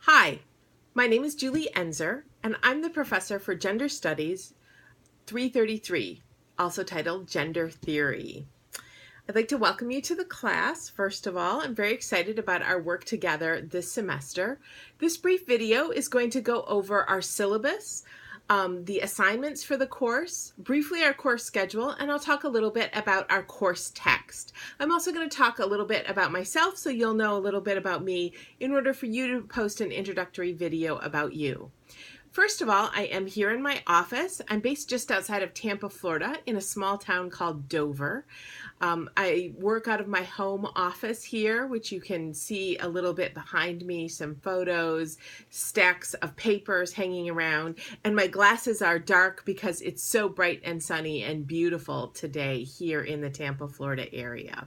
Hi, my name is Julie Enzer, and I'm the professor for Gender Studies 333, also titled Gender Theory. I'd like to welcome you to the class. First of all, I'm very excited about our work together this semester. This brief video is going to go over our syllabus, the assignments for the course, briefly our course schedule, and I'll talk a little bit about our course text. I'm also going to talk a little bit about myself so you'll know a little bit about me in order for you to post an introductory video about you. First of all, I am here in my office. I'm based just outside of Tampa, Florida, in a small town called Dover. I work out of my home office here, which you can see a little bit behind me, some photos, stacks of papers hanging around, and my glasses are dark because it's so bright and sunny and beautiful today here in the Tampa, Florida area.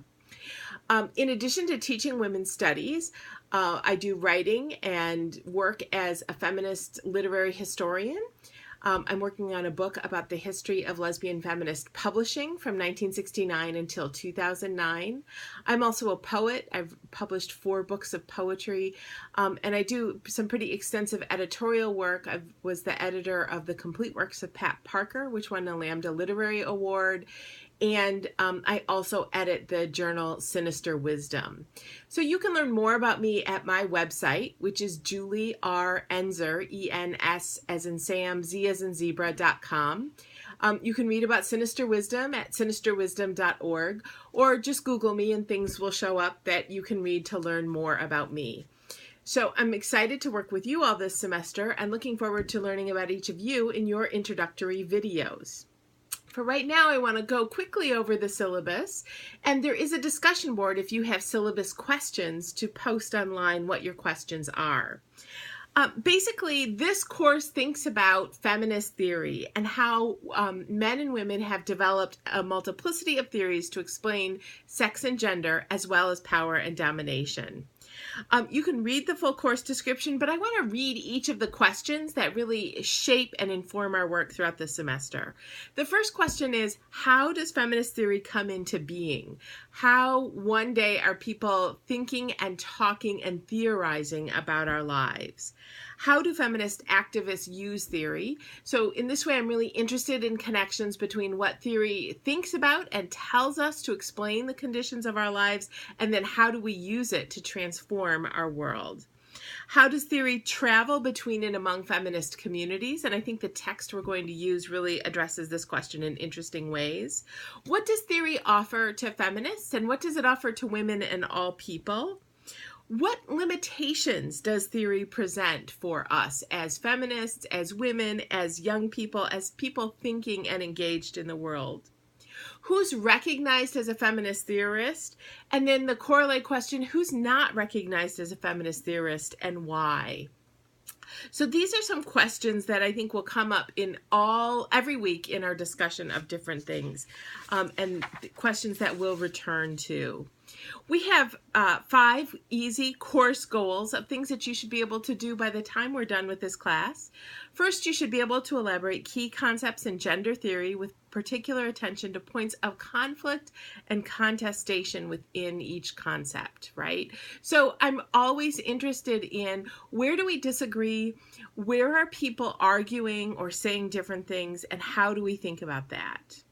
In addition to teaching women's studies, I do writing and work as a feminist literary historian. I'm working on a book about the history of lesbian feminist publishing from 1969 until 2009. I'm also a poet. I've published 4 books of poetry, and I do some pretty extensive editorial work. I was the editor of The Complete Works of Pat Parker, which won a Lambda Literary Award. And I also edit the journal Sinister Wisdom. So you can learn more about me at my website, which is Julie R. Enzer, E-N-S as in Sam, Z as in zebra.com. You can read about Sinister Wisdom at sinisterwisdom.org, or just Google me and things will show up that you can read to learn more about me. So I'm excited to work with you all this semester and looking forward to learning about each of you in your introductory videos. For right now, I want to go quickly over the syllabus, and there is a discussion board if you have syllabus questions to post online what your questions are. Basically, this course thinks about feminist theory and how men and women have developed a multiplicity of theories to explain sex and gender, as well as power and domination. You can read the full course description, but I want to read each of the questions that really shape and inform our work throughout the semester. The first question is, how does feminist theory come into being? How one day are people thinking and talking and theorizing about our lives? How do feminist activists use theory? So in this way, I'm really interested in connections between what theory thinks about and tells us to explain the conditions of our lives, and then how do we use it to transform our world? How does theory travel between and among feminist communities? And I think the text we're going to use really addresses this question in interesting ways. What does theory offer to feminists, and what does it offer to women and all people? What limitations does theory present for us as feminists, as women, as young people, as people thinking and engaged in the world? Who's recognized as a feminist theorist? And then the corollary question, who's not recognized as a feminist theorist and why? So these are some questions that I think will come up in every week in our discussion of different things, and questions that we'll return to. We have 5 easy course goals of things that you should be able to do by the time we're done with this class. First, you should be able to elaborate key concepts in gender theory with particular attention to points of conflict and contestation within each concept, right? So I'm always interested in, where do we disagree? Where are people arguing or saying different things, and how do we think about that?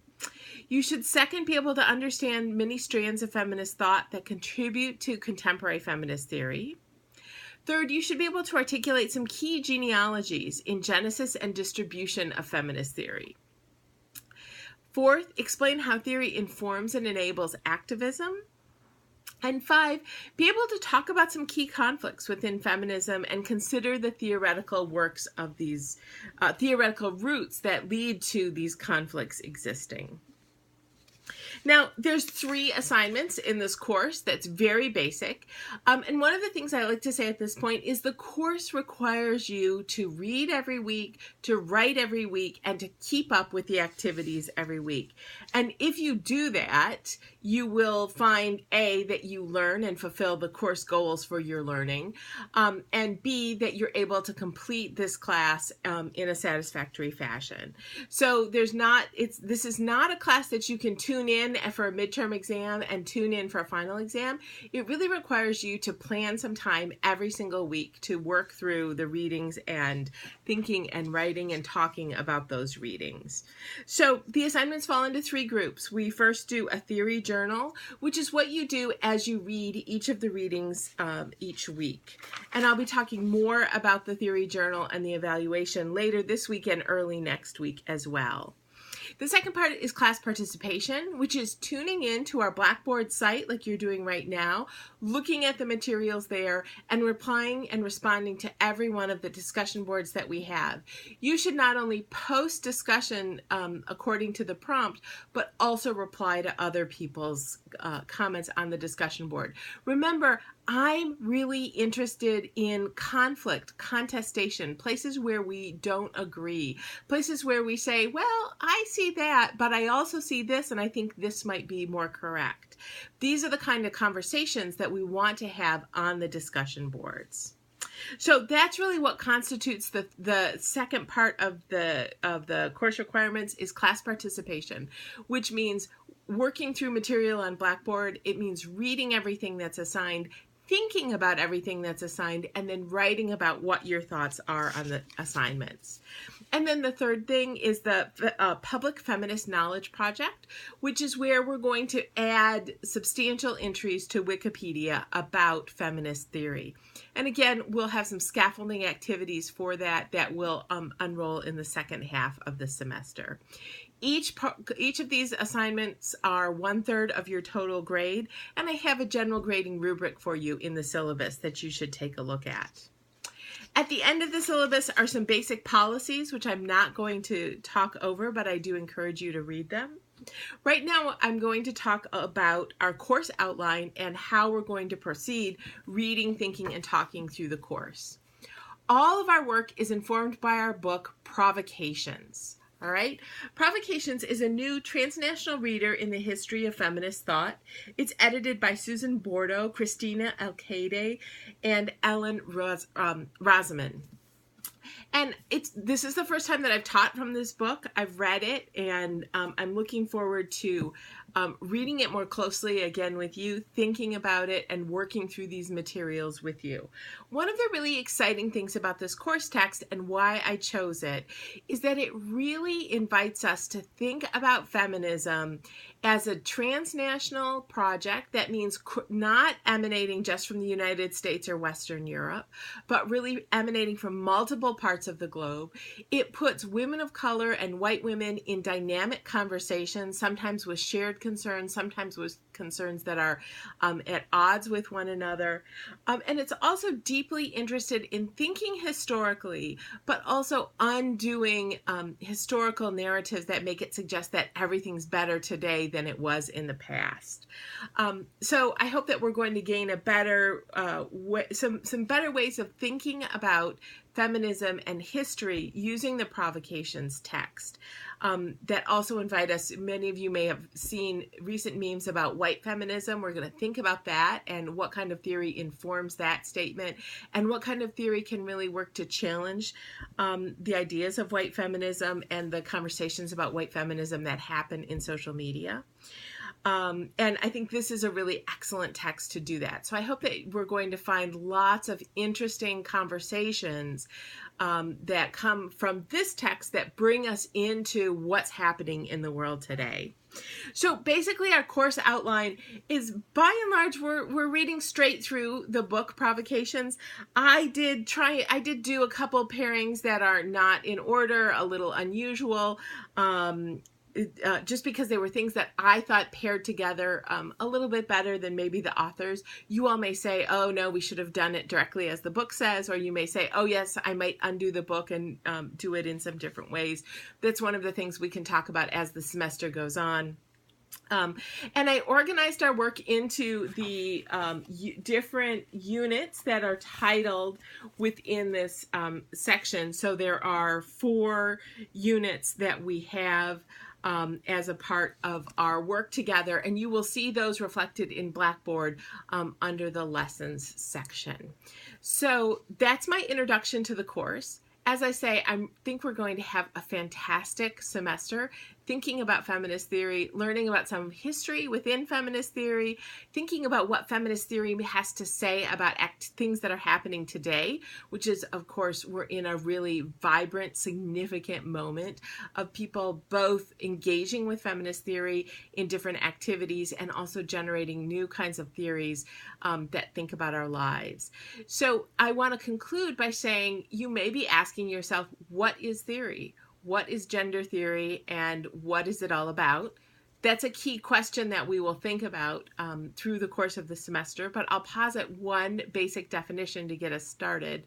You should second be able to understand many strands of feminist thought that contribute to contemporary feminist theory. Third, you should be able to articulate some key genealogies in genesis and distribution of feminist theory. Fourth, explain how theory informs and enables activism. And 5, be able to talk about some key conflicts within feminism and consider the theoretical works of these theoretical roots that lead to these conflicts existing. Now, there's 3 assignments in this course that's very basic. And one of the things I like to say at this point is the course requires you to read every week, to write every week, and to keep up with the activities every week. And if you do that, you will find A, that you learn and fulfill the course goals for your learning, and B, that you're able to complete this class in a satisfactory fashion. So this is not a class that you can tune in in for a midterm exam and tune in for a final exam, it really requires you to plan some time every single week to work through the readings and thinking and writing and talking about those readings. So the assignments fall into 3 groups. We first do a theory journal, which is what you do as you read each of the readings each week. And I'll be talking more about the theory journal and the evaluation later this week and early next week as well. The second part is class participation, which is tuning in to our Blackboard site like you're doing right now, looking at the materials there, and replying and responding to every one of the discussion boards that we have. You should not only post discussion according to the prompt, but also reply to other people's comments on the discussion board. Remember, I'm really interested in conflict, contestation, places where we don't agree, places where we say, well, I see that, but I also see this, and I think this might be more correct. These are the kind of conversations that we want to have on the discussion boards. So that's really what constitutes the second part of the course requirements is class participation, which means working through material on Blackboard. It means reading everything that's assigned, thinking about everything that's assigned, and then writing about what your thoughts are on the assignments. And then the third thing is the Public Feminist Knowledge Project, which is where we're going to add substantial entries to Wikipedia about feminist theory. And again, we'll have some scaffolding activities for that will unroll in the second half of the semester. Each of these assignments are 1/3 of your total grade, and I have a general grading rubric for you in the syllabus that you should take a look at. At the end of the syllabus are some basic policies, which I'm not going to talk over, but I do encourage you to read them. Right now, I'm going to talk about our course outline and how we're going to proceed reading, thinking, and talking through the course. All of our work is informed by our book, Provocations. All right. Provocations is a new transnational reader in the history of feminist thought. It's edited by Susan Bordeaux, Christina Alcaide, and Ellen Rosamond. And this is the first time that I've taught from this book. I've read it, and I'm looking forward to reading it more closely again with you, thinking about it, and working through these materials with you. One of the really exciting things about this course text and why I chose it is that it really invites us to think about feminism as a transnational project. That means not emanating just from the United States or Western Europe, but really emanating from multiple parts of the globe. It puts women of color and white women in dynamic conversations, sometimes with shared concerns, sometimes with concerns that are at odds with one another. And it's also deeply interested in thinking historically, but also undoing historical narratives that make it suggest that everything's better today than it was in the past. So I hope that we're going to gain a better, some better ways of thinking about feminism and history using the Provocations text that also invite us. Many of you may have seen recent memes about white feminism. We're going to think about that and what kind of theory informs that statement and what kind of theory can really work to challenge the ideas of white feminism and the conversations about white feminism that happen in social media. And I think this is a really excellent text to do that. So I hope that we're going to find lots of interesting conversations that come from this text that bring us into what's happening in the world today. So basically our course outline is, by and large, we're reading straight through the book Provocations. I did do a couple pairings that are not in order, a little unusual, just because they were things that I thought paired together a little bit better than maybe the authors. You all may say, oh no, we should have done it directly as the book says, or you may say, oh yes, I might undo the book and do it in some different ways. That's one of the things we can talk about as the semester goes on. And I organized our work into the different units that are titled within this section. So there are 4 units that we have as a part of our work together, and you will see those reflected in Blackboard under the lessons section. So that's my introduction to the course. As I say, I think we're going to have a fantastic semester. thinking about feminist theory, learning about some history within feminist theory, thinking about what feminist theory has to say about things that are happening today, which is, of course, we're in a really vibrant, significant moment of people both engaging with feminist theory in different activities and also generating new kinds of theories that think about our lives. So I want to conclude by saying you may be asking yourself, what is theory? What is gender theory and what is it all about? That's a key question that we will think about through the course of the semester, but I'll posit one basic definition to get us started.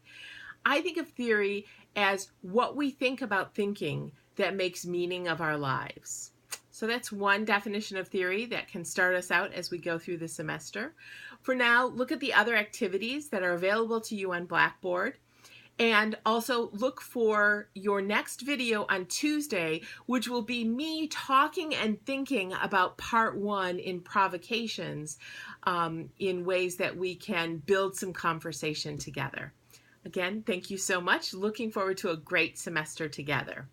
I think of theory as what we think about thinking that makes meaning of our lives. So that's one definition of theory that can start us out as we go through the semester. For now, look at the other activities that are available to you on Blackboard. And also look for your next video on Tuesday, which will be me talking and thinking about part 1 in provocations in ways that we can build some conversation together. Again, thank you so much. Looking forward to a great semester together.